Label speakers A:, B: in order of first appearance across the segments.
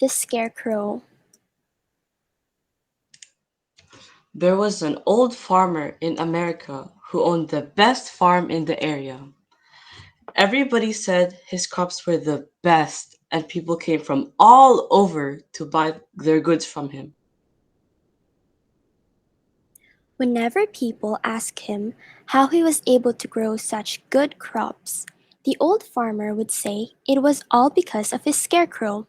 A: The Scarecrow.
B: There was an old farmer in America who owned the best farm in the area. Everybody said his crops were the best, and people came from all over to buy their goods from him.
A: Whenever people asked him how he was able to grow such good crops, the old farmer would say it was all because of his scarecrow.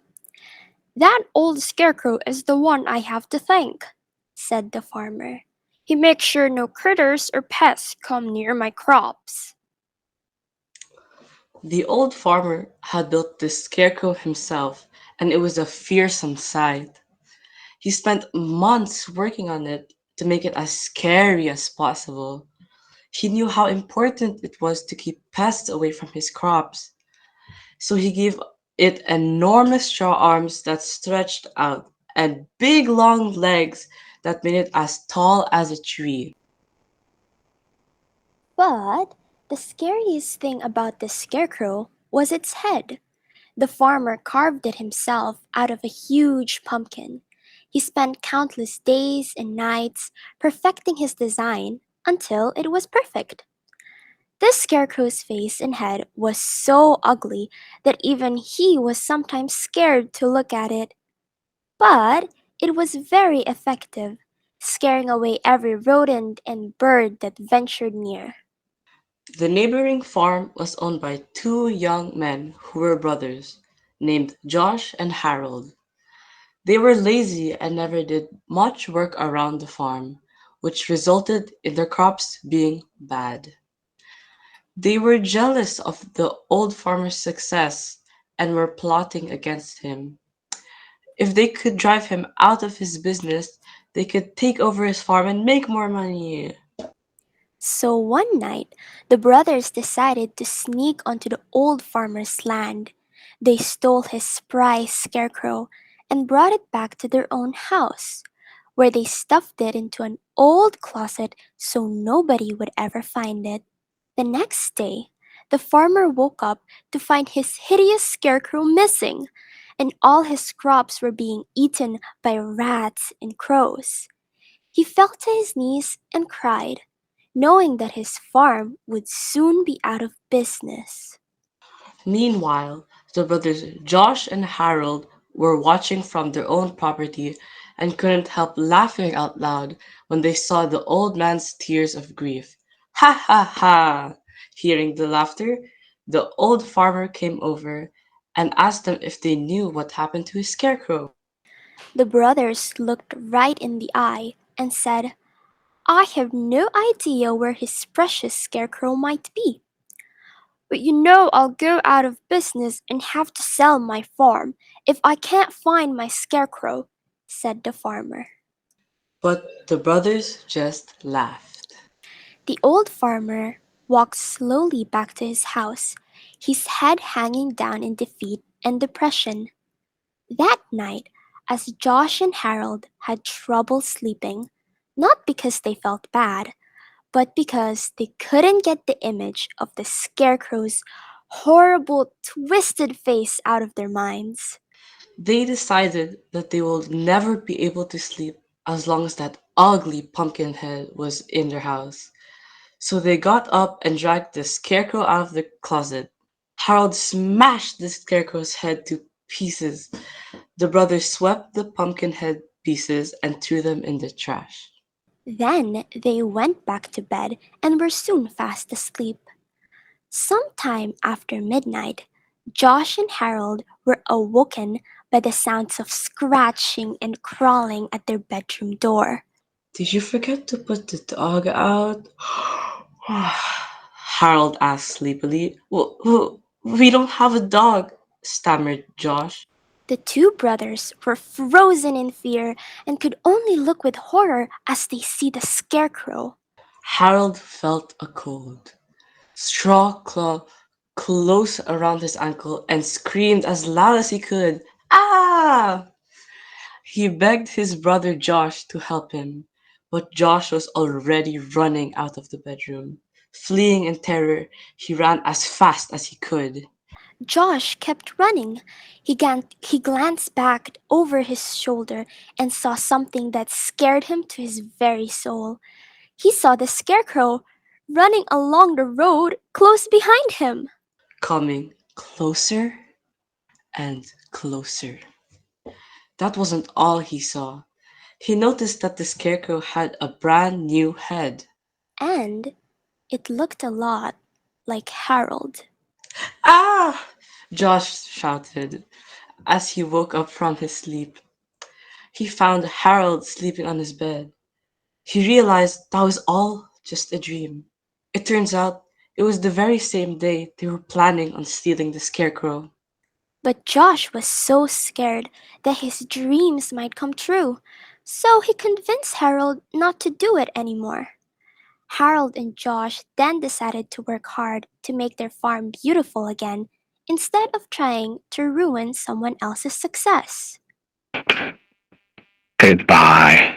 A: "That old Scarecrow is the one I have to thank," said the farmer. "He makes sure no critters or pests come near my crops."
B: The old farmer had built this scarecrow himself, and it was a fearsome sight. He spent months working on it to make it as scary as possible. He knew how important it was to keep pests away from his crops, so he gave it enormous straw arms that stretched out and big long legs that made it as tall as a tree.
A: But the scariest thing about the Scarecrow was its head. The farmer carved it himself out of a huge pumpkin. He spent countless days and nights perfecting his design until it was perfect. This scarecrow's face and head was so ugly that even he was sometimes scared to look at it. But it was very effective, scaring away every rodent and bird that ventured near.
B: The neighboring farm was owned by two young men who were brothers, named Josh and Harold. They were lazy and never did much work around the farm, which resulted in their crops being bad. They were jealous of the old farmer's success and were plotting against him. If they could drive him out of his business, they could take over his farm and make more money.
A: So one night, the brothers decided to sneak onto the old farmer's land. They stole his prize scarecrow and brought it back to their own house, where they stuffed it into an old closet so nobody would ever find it. The next day, the farmer woke up to find his hideous scarecrow missing, and all his crops were being eaten by rats and crows. He fell to his knees and cried, knowing that his farm would soon be out of business.
B: Meanwhile, the brothers Josh and Harold were watching from their own property and couldn't help laughing out loud when they saw the old man's tears of grief. Ha ha ha! Hearing the laughter, the old farmer came over and asked them if they knew what happened to his scarecrow.
A: The brothers looked right in the eye and said, "I have no idea where his precious scarecrow might be. But you know I'll go out of business and have to sell my farm if I can't find my scarecrow," said the farmer.
B: But the brothers just laughed.
A: The old farmer walked slowly back to his house, his head hanging down in defeat and depression. That night, as Josh and Harold had trouble sleeping, not because they felt bad, but because they couldn't get the image of the scarecrow's horrible, twisted face out of their minds.
B: They decided that they will never be able to sleep as long as that ugly pumpkin head was in their house. So they got up and dragged the scarecrow out of the closet. Harold smashed the scarecrow's head to pieces. The brothers swept the pumpkin head pieces and threw them in the trash.
A: Then they went back to bed and were soon fast asleep. Sometime after midnight, Josh and Harold were awoken by the sounds of scratching and crawling at their bedroom door.
B: Did you forget to put the dog out? Harold asked sleepily. We don't have a dog, stammered Josh.
A: The two brothers were frozen in fear and could only look with horror as they see the scarecrow.
B: Harold felt a cold straw claw close around his ankle and screamed as loud as he could. Ah! He begged his brother Josh to help him, but Josh was already running out of the bedroom. Fleeing in terror, he ran as fast as he could.
A: Josh kept running. He glanced back over his shoulder and saw something that scared him to his very soul. He saw the Scarecrow running along the road close behind him.
B: coming closer and closer. That wasn't all he saw. He noticed that the scarecrow had a brand new head.
A: And it looked a lot like Harold.
B: Ah! Josh shouted as he woke up from his sleep. He found Harold sleeping on his bed. He realized that was all just a dream. It turns out it was the very same day they were planning on stealing the scarecrow.
A: But Josh was so scared that his dreams might come true, so he convinced Harold not to do it anymore. Harold and Josh then decided to work hard to make their farm beautiful again instead of trying to ruin someone else's success.
C: Goodbye.